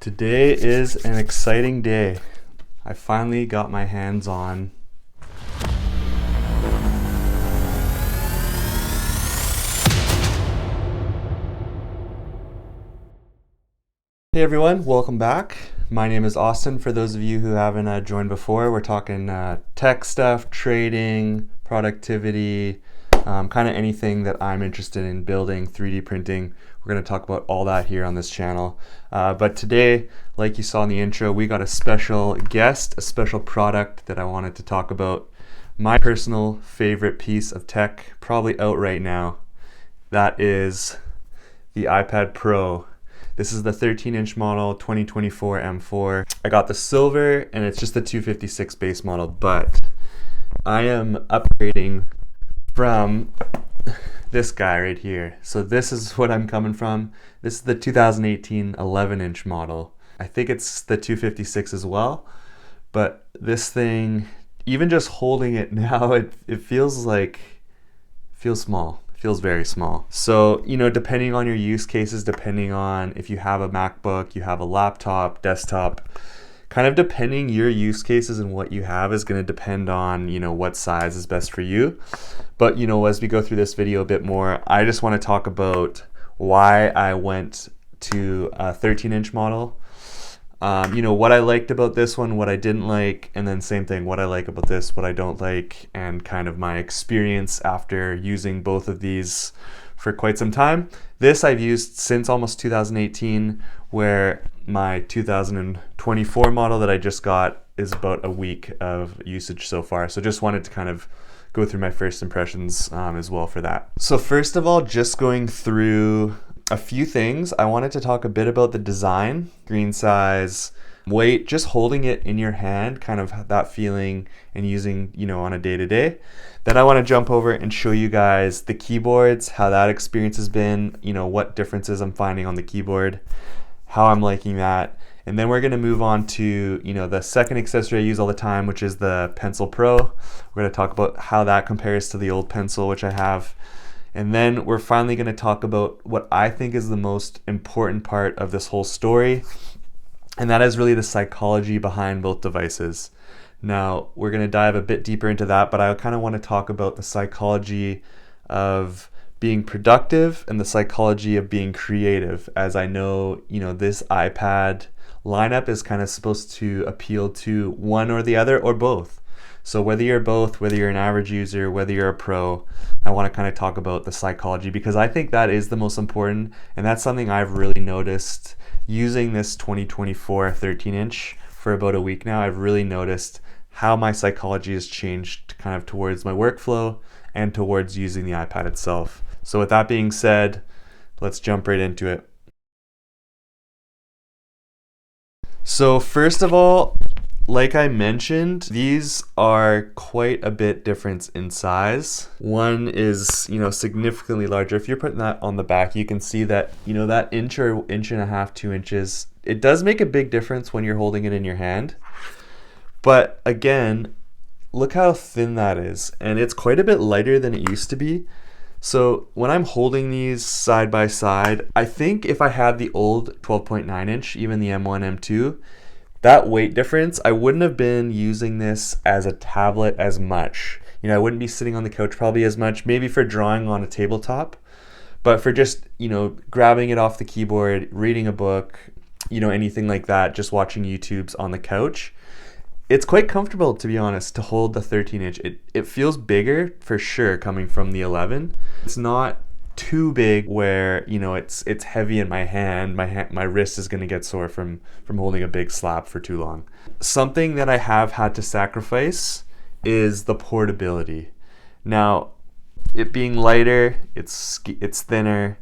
Today is an exciting day. I finally got my hands on Hey everyone, welcome back. My name is Austin. For those of you who haven't joined before, we're talking tech stuff, trading, productivity, kind of anything that I'm interested in building, 3D printing. We're going to talk about all that here on this channel. But today, like you saw in the intro, we got a special guest, a special product that I wanted to talk about. My personal favorite piece of tech, probably out right now, that is the iPad Pro. This is the 13-inch model, 2024 M4. I got the silver, and it's just the 256 base model, but I am upgrading from this guy right here. So this is what I'm coming from. This is the 2018 11-inch model. I think it's the 256 as well, but this thing, even just holding it now, it feels small. Feels very small. So, depending on your use cases, depending on if you have a MacBook, you have a laptop, desktop, kind of depending your use cases and what you have is going to depend on, what size is best for you. But, as we go through this video a bit more, I just want to talk about why I went to a 13-inch model. What I liked about this one, what I didn't like, and then same thing, what I like about this, what I don't like, and kind of my experience after using both of these for quite some time. This I've used since almost 2018, where my 2024 model that I just got is about a week of usage so far. So just wanted to kind of go through my first impressions as well for that. So first of all, just going through a few things. I wanted to talk a bit about the design, screen size, weight, just holding it in your hand, kind of that feeling and using, on a day-to-day. Then I want to jump over and show you guys the keyboards, how that experience has been, what differences I'm finding on the keyboard, how I'm liking that. And then we're going to move on to, the second accessory I use all the time, which is the Pencil Pro. We're going to talk about how that compares to the old pencil, which I have. And then we're finally going to talk about what I think is the most important part of this whole story, and that is really the psychology behind both devices. Now, we're going to dive a bit deeper into that, but I kind of want to talk about the psychology of being productive and the psychology of being creative, as I know, this iPad lineup is kind of supposed to appeal to one or the other or both. So whether you're both, whether you're an average user, whether you're a pro, I want to kind of talk about the psychology, because I think that is the most important, and that's something I've really noticed using this 2024 13-inch for about a week now. I've really noticed how my psychology has changed kind of towards my workflow and towards using the iPad itself. So with that being said, let's jump right into it. So first of all, like I mentioned, these are quite a bit different in size. One is, significantly larger. If you're putting that on the back, you can see that, that inch or inch and a half, 2 inches, it does make a big difference when you're holding it in your hand. But again, look how thin that is. And it's quite a bit lighter than it used to be. So when I'm holding these side by side, I think if I had the old 12.9 inch, even the M1, M2, that weight difference, I wouldn't have been using this as a tablet as much. I wouldn't be sitting on the couch probably as much, maybe for drawing on a tabletop, but for just, grabbing it off the keyboard, reading a book, anything like that, just watching YouTubes on the couch. It's quite comfortable, to be honest, to hold the 13-inch. It feels bigger for sure coming from the 11. It's not too big where it's heavy in my hand. My wrist is going to get sore from holding a big slab for too long. Something that I have had to sacrifice is the portability. Now, it being lighter, it's thinner,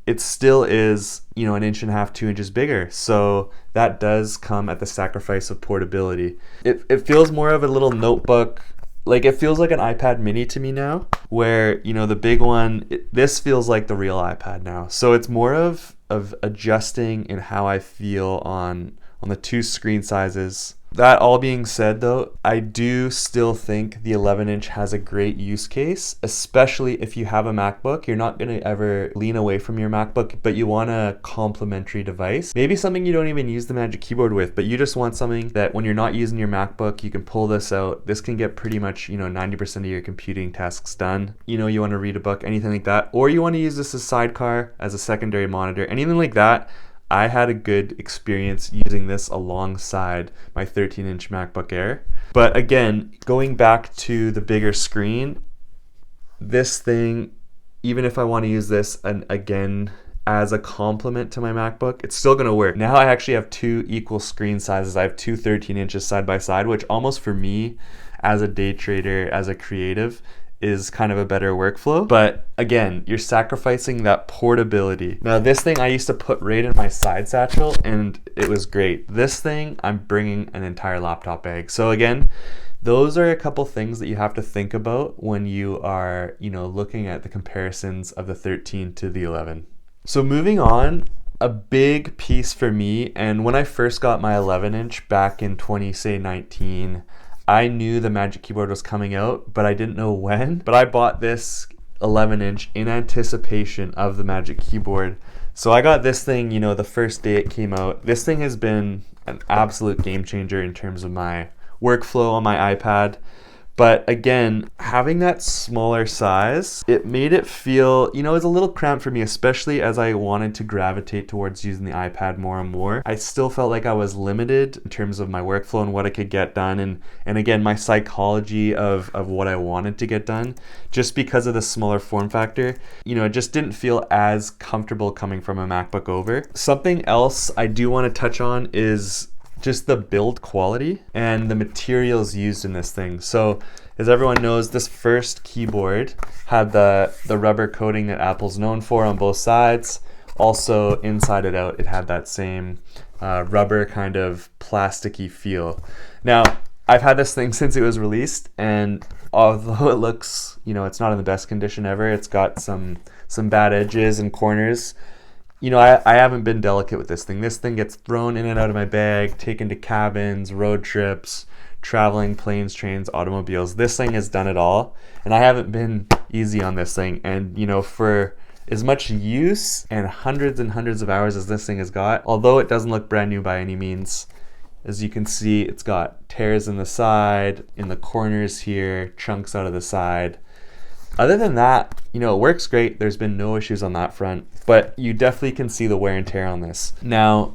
it still is an inch and a half, 2 inches bigger. So that does come at the sacrifice of portability. It feels more of a little notebook. Like, it feels like an iPad mini to me now, where, the big one, this feels like the real iPad now. So it's more of adjusting in how I feel on the two screen sizes. That all being said, though, I do still think the 11-inch has a great use case, especially if you have a MacBook. You're not going to ever lean away from your MacBook, but you want a complementary device. Maybe something you don't even use the Magic Keyboard with, but you just want something that when you're not using your MacBook, you can pull this out. This can get pretty much, 90% of your computing tasks done. You want to read a book, anything like that, or you want to use this as sidecar, as a secondary monitor, anything like that. I had a good experience using this alongside my 13-inch MacBook Air. But again, going back to the bigger screen, this thing, even if I want to use this again as a complement to my MacBook, it's still going to work. Now I actually have two equal screen sizes. I have two 13 inches side by side, which almost for me as a day trader, as a creative, is kind of a better workflow. But again, you're sacrificing that portability. Now this thing I used to put right in my side satchel and it was great. This thing, I'm bringing an entire laptop bag. So again, those are a couple things that you have to think about when you are, looking at the comparisons of the 13 to the 11. So moving on, a big piece for me, and when I first got my 11-inch back in 2019, I knew the Magic Keyboard was coming out, but I didn't know when. But I bought this 11-inch in anticipation of the Magic Keyboard. So I got this thing, the first day it came out. This thing has been an absolute game changer in terms of my workflow on my iPad. But again, having that smaller size, it made it feel, it was a little cramped for me, especially as I wanted to gravitate towards using the iPad more and more. I still felt like I was limited in terms of my workflow and what I could get done. And again, my psychology of what I wanted to get done, just because of the smaller form factor, it just didn't feel as comfortable coming from a MacBook over. Something else I do want to touch on is just the build quality and the materials used in this thing. So as everyone knows, this first keyboard had the rubber coating that Apple's known for on both sides. Also inside it out, it had that same rubber kind of plasticky feel. Now, I've had this thing since it was released, and although it looks, it's not in the best condition ever, it's got some bad edges and corners. I haven't been delicate with this thing. This thing gets thrown in and out of my bag, taken to cabins, road trips, traveling, planes, trains, automobiles. This thing has done it all, and I haven't been easy on this thing. And, for as much use and hundreds of hours as this thing has got, although it doesn't look brand new by any means, as you can see, it's got tears in the side, in the corners here, chunks out of the side. Other than that, it works great. There's been no issues on that front, but you definitely can see the wear and tear on this. Now,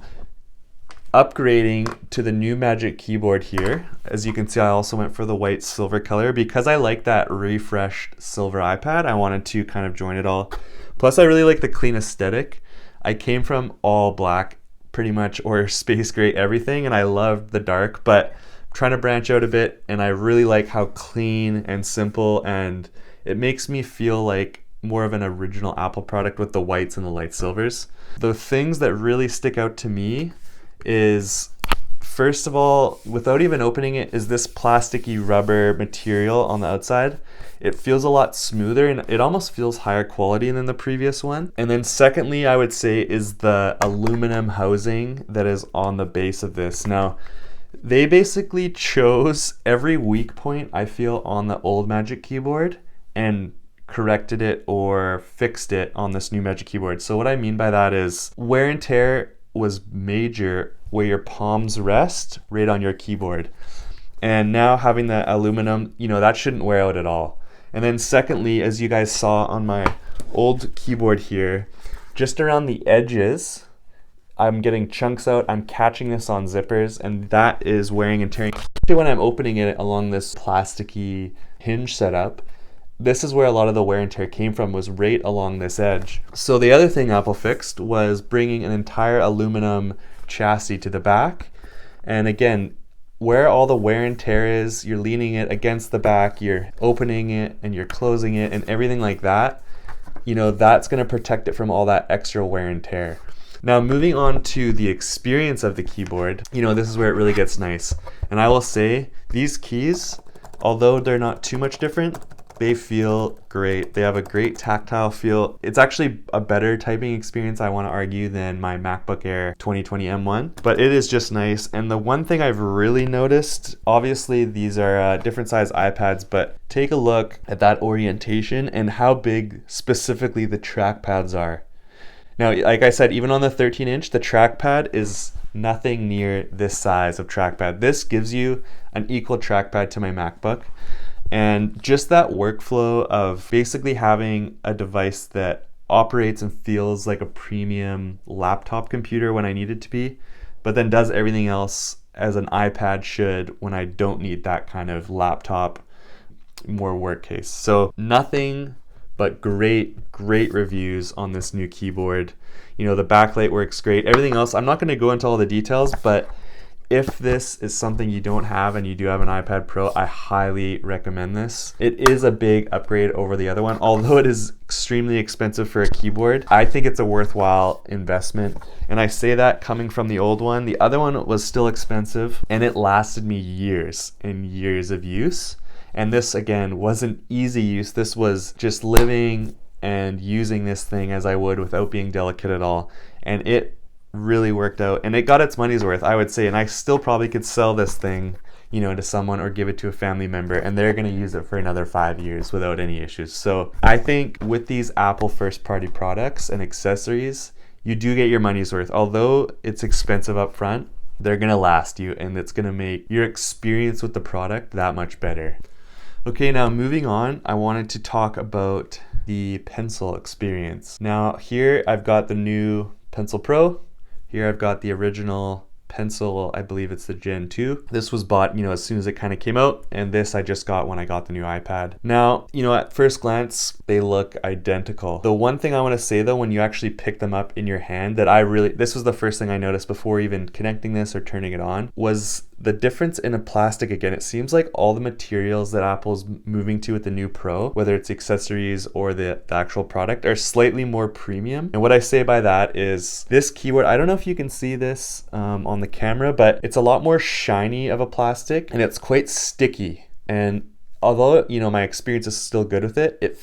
upgrading to the new Magic Keyboard here, as you can see, I also went for the white silver color because I like that refreshed silver iPad. I wanted to kind of join it all. Plus, I really like the clean aesthetic. I came from all black, pretty much, or space gray everything, and I loved the dark, but I'm trying to branch out a bit, and I really like how clean and simple, and it makes me feel like more of an original Apple product with the whites and the light silvers. The things that really stick out to me is, first of all, without even opening it, is this plasticky rubber material on the outside. It feels a lot smoother and it almost feels higher quality than the previous one. And then secondly, I would say, is the aluminum housing that is on the base of this. Now, they basically chose every weak point I feel on the old Magic Keyboard and corrected it or fixed it on this new Magic Keyboard. So what I mean by that is wear and tear was major where your palms rest right on your keyboard. And now having the aluminum, that shouldn't wear out at all. And then secondly, as you guys saw on my old keyboard here, just around the edges, I'm getting chunks out. I'm catching this on zippers, and that is wearing and tearing. Especially when I'm opening it along this plasticky hinge setup, this is where a lot of the wear and tear came from, was right along this edge. So the other thing Apple fixed was bringing an entire aluminum chassis to the back. And again, where all the wear and tear is, you're leaning it against the back, you're opening it and you're closing it and everything like that, that's going to protect it from all that extra wear and tear. Now, moving on to the experience of the keyboard, this is where it really gets nice. And I will say, these keys, although they're not too much different, They feel great. They have a great tactile feel. It's actually a better typing experience, I want to argue, than my MacBook Air 2020 M1, but it is just nice. And the one thing I've really noticed, obviously these are different size iPads, but take a look at that orientation and how big specifically the trackpads are. Now, like I said, even on the 13-inch, the trackpad is nothing near this size of trackpad. This gives you an equal trackpad to my MacBook. And just that workflow of basically having a device that operates and feels like a premium laptop computer when I need it to be, but then does everything else as an iPad should when I don't need that kind of laptop, more work case. So nothing but great reviews on this new keyboard. You know, the backlight works great. Everything else, I'm not going to go into all the details, but if this is something you don't have and you do have an iPad Pro, I highly recommend this. It is a big upgrade over the other one. Although it is extremely expensive for a keyboard, I think it's a worthwhile investment. And I say that coming from the old one. The other one was still expensive and it lasted me years and years of use. And this, again, wasn't easy use. This was just living and using this thing as I would without being delicate at all. And it really worked out. And it got its money's worth, I would say. And I still probably could sell this thing, you know, to someone or give it to a family member, and they're going to use it for another 5 years without any issues. So I think with these Apple first-party products and accessories, you do get your money's worth. Although it's expensive up front, they're going to last you, and it's going to make your experience with the product that much better. Okay, now moving on, I wanted to talk about the Pencil experience. Now here I've got the new Pencil Pro. Here I've got the original Pencil, I believe it's the Gen 2. This was bought, you know, as soon as it kind of came out, and this I just got when I got the new iPad. Now, you know, at first glance, they look identical. The one thing I want to say though, when you actually pick them up in your hand, this was the first thing I noticed before even connecting this or turning it on, was the difference in a plastic. Again, it seems like all the materials that Apple's moving to with the new Pro, whether it's accessories or the actual product, are slightly more premium. And what I say by that is this keyboard, I don't know if you can see this on the camera, but it's a lot more shiny of a plastic and it's quite sticky. And although, you know, my experience is still good with it, it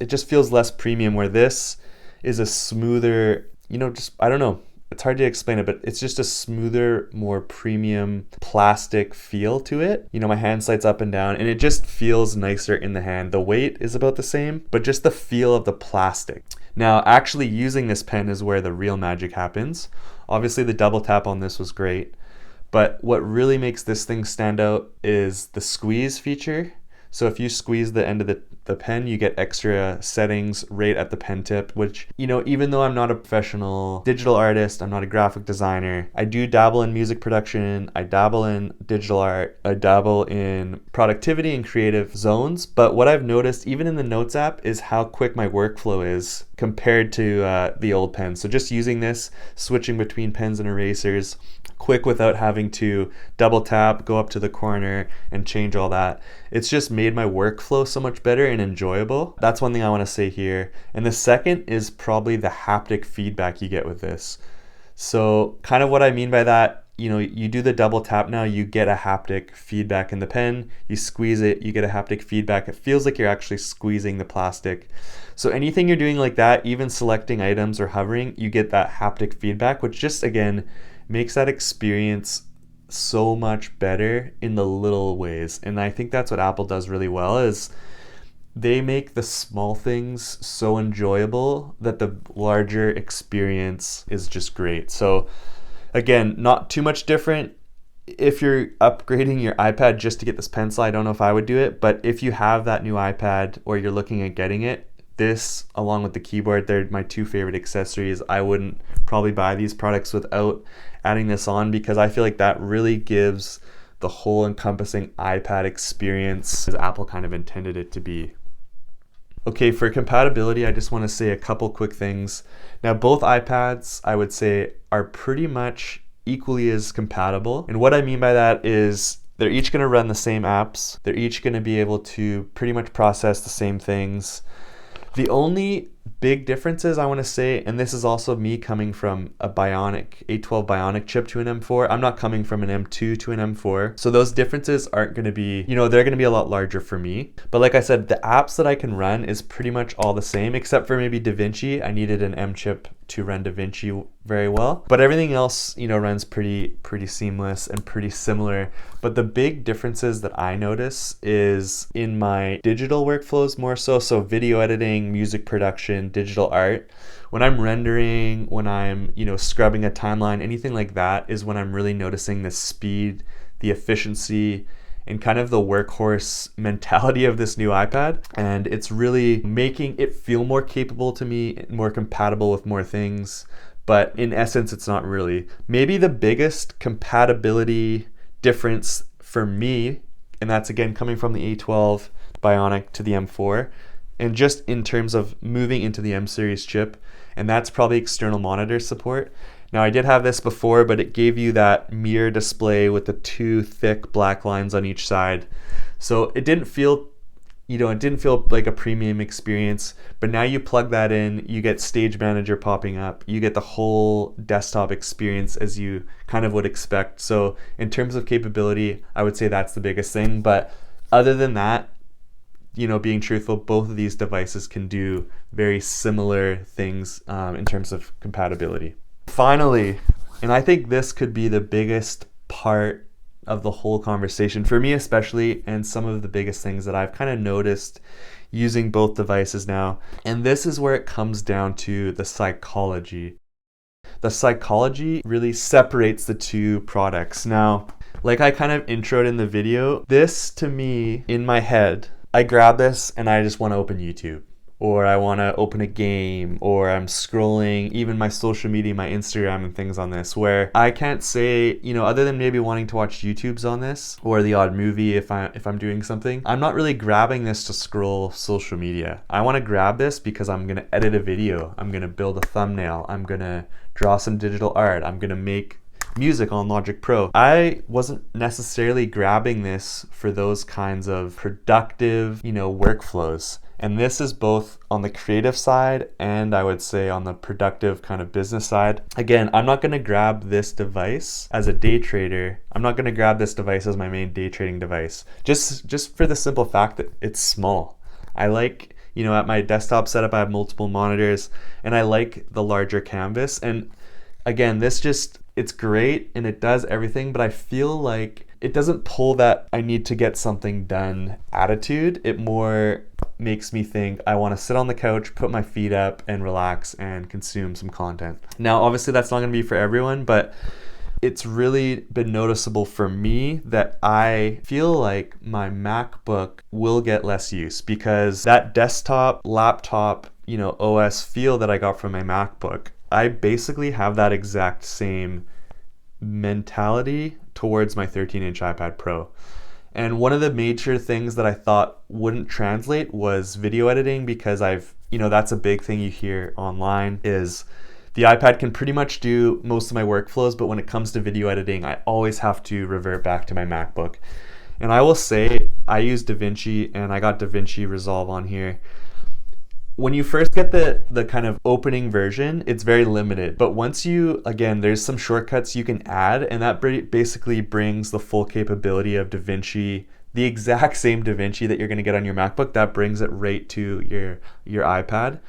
just feels less premium, where this is a smoother, you know, just, I don't know. It's hard to explain it, but it's just a smoother, more premium plastic feel to it. You know, my hand slides up and down and it just feels nicer in the hand. The weight is about the same, but just the feel of the plastic. Now, actually using this pen is where the real magic happens. Obviously, the double tap on this was great, but what really makes this thing stand out is the squeeze feature. So if you squeeze the end of the pen, you get extra settings right at the pen tip, which, you know, even though I'm not a professional digital artist, I'm not a graphic designer, I do dabble in music production, I dabble in digital art, I dabble in productivity and creative zones. But what I've noticed, even in the Notes app, is how quick my workflow is compared to the old pen. So just using this, switching between pens and erasers, quick without having to double tap, go up to the corner and change all that. It's just made my workflow so much better and enjoyable. That's one thing I want to say here. And the second is probably the haptic feedback you get with this. So kind of what I mean by that, you know, you do the double tap now, you get a haptic feedback in the pen, you squeeze it, you get a haptic feedback. It feels like you're actually squeezing the plastic. So anything you're doing like that, even selecting items or hovering, you get that haptic feedback, which just, again, makes that experience so much better in the little ways. And I think that's what Apple does really well, is they make the small things so enjoyable that the larger experience is just great. So again, not too much different. If you're upgrading your iPad just to get this pencil, I don't know if I would do it, but if you have that new iPad or you're looking at getting it, this along with the keyboard, they're my two favorite accessories. I wouldn't probably buy these products without adding this on, because I feel like that really gives the whole encompassing iPad experience as Apple kind of intended it to be. Okay, for compatibility, I just want to say a couple quick things. Now, both iPads, I would say, are pretty much equally as compatible. And what I mean by that is they're each going to run the same apps. They're each going to be able to pretty much process the same things. The only big differences I want to say, and this is also me coming from a Bionic 812 Bionic chip to an M4. I'm not coming from an M2 to an M4, so those differences aren't going to be, they're going to be a lot larger for me. But like I said, the apps that I can run is pretty much all the same, except for maybe DaVinci. I needed an M chip to run DaVinci very well, but everything else runs pretty seamless and pretty similar. But the big differences that I notice is in my digital workflows more so video editing, music production, digital art. When I'm rendering, when I'm scrubbing a timeline, anything like that is when I'm really noticing the speed, the efficiency, and kind of the workhorse mentality of this new iPad. And it's really making it feel more capable to me, more compatible with more things. But in essence, it's not really. Maybe the biggest compatibility difference for me, and that's again coming from the A12 Bionic to the M4, and just in terms of moving into the M series chip, and that's probably external monitor support. Now I did have this before, but it gave you that mirror display with the two thick black lines on each side. So it didn't feel, like a premium experience, but now you plug that in, you get Stage Manager popping up, you get the whole desktop experience as you kind of would expect. So in terms of capability, I would say that's the biggest thing. But other than that, being truthful, both of these devices can do very similar things in terms of compatibility. Finally, and I think this could be the biggest part of the whole conversation, for me especially, and some of the biggest things that I've kind of noticed using both devices now, and this is where it comes down to the psychology. The psychology really separates the two products. Now, like I kind of introed in the video, this to me, in my head, I grab this and I just want to open YouTube, or I want to open a game, or I'm scrolling even my social media, my Instagram and things on this, where I can't say, other than maybe wanting to watch YouTubes on this or the odd movie if I'm doing something, I'm not really grabbing this to scroll social media. I want to grab this because I'm going to edit a video, I'm going to build a thumbnail, I'm going to draw some digital art, I'm going to make music on Logic Pro. I wasn't necessarily grabbing this for those kinds of productive, workflows. And this is both on the creative side and I would say on the productive kind of business side. Again, I'm not going to grab this device as a day trader. I'm not going to grab this device as my main day trading device. Just for the simple fact that it's small. I like, at my desktop setup, I have multiple monitors and I like the larger canvas. And again, it's great and it does everything, but I feel like it doesn't pull that I need to get something done attitude. It more makes me think I want to sit on the couch, put my feet up and relax and consume some content. Now, obviously that's not going to be for everyone, but it's really been noticeable for me that I feel like my MacBook will get less use because that desktop, laptop, OS feel that I got from my MacBook, I basically have that exact same mentality towards my 13-inch iPad Pro. And one of the major things that I thought wouldn't translate was video editing, because that's a big thing you hear online is the iPad can pretty much do most of my workflows, but when it comes to video editing, I always have to revert back to my MacBook. And I will say I use DaVinci and I got DaVinci Resolve on here. When you first get the kind of opening version, it's very limited. But once there's some shortcuts you can add, and that basically brings the full capability of DaVinci, the exact same DaVinci that you're going to get on your MacBook, that brings it right to your iPad.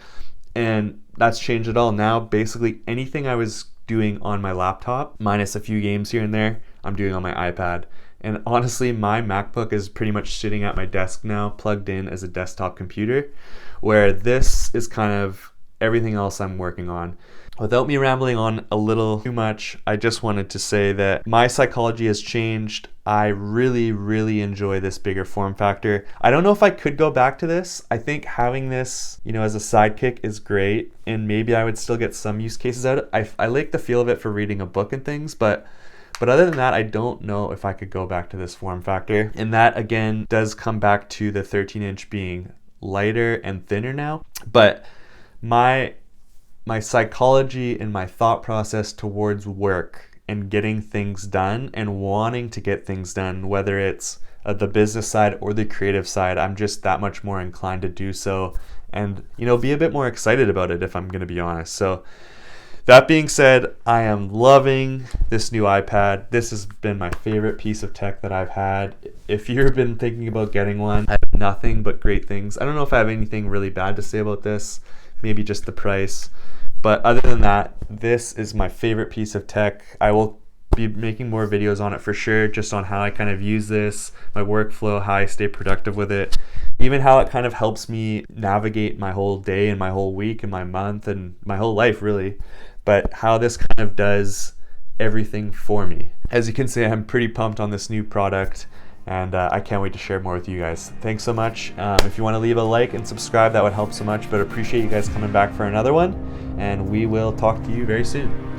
And that's changed it all. Now, basically anything I was doing on my laptop, minus a few games here and there, I'm doing on my iPad. And honestly, my MacBook is pretty much sitting at my desk now, plugged in as a desktop computer, where this is kind of everything else I'm working on. Without me rambling on a little too much, I just wanted to say that my psychology has changed. I really, really enjoy this bigger form factor. I don't know if I could go back to this. I think having this, as a sidekick is great, and maybe I would still get some use cases out of it. I like the feel of it for reading a book and things, but other than that, I don't know if I could go back to this form factor. And that, again, does come back to the 13-inch being lighter and thinner now. But my psychology and my thought process towards work and getting things done and wanting to get things done, whether it's the business side or the creative side, I'm just that much more inclined to do so, and be a bit more excited about it, if I'm going to be honest. So that being said, I am loving this new iPad. This has been my favorite piece of tech that I've had. If you've been thinking about getting one, I have nothing but great things. I don't know if I have anything really bad to say about this, maybe just the price. But other than that, this is my favorite piece of tech. I will be making more videos on it for sure, just on how I kind of use this, my workflow, how I stay productive with it, even how it kind of helps me navigate my whole day and my whole week and my month and my whole life, really. But how this kind of does everything for me. As you can see, I'm pretty pumped on this new product, and I can't wait to share more with you guys. Thanks so much. If you want to leave a like and subscribe, that would help so much, but appreciate you guys coming back for another one, and we will talk to you very soon.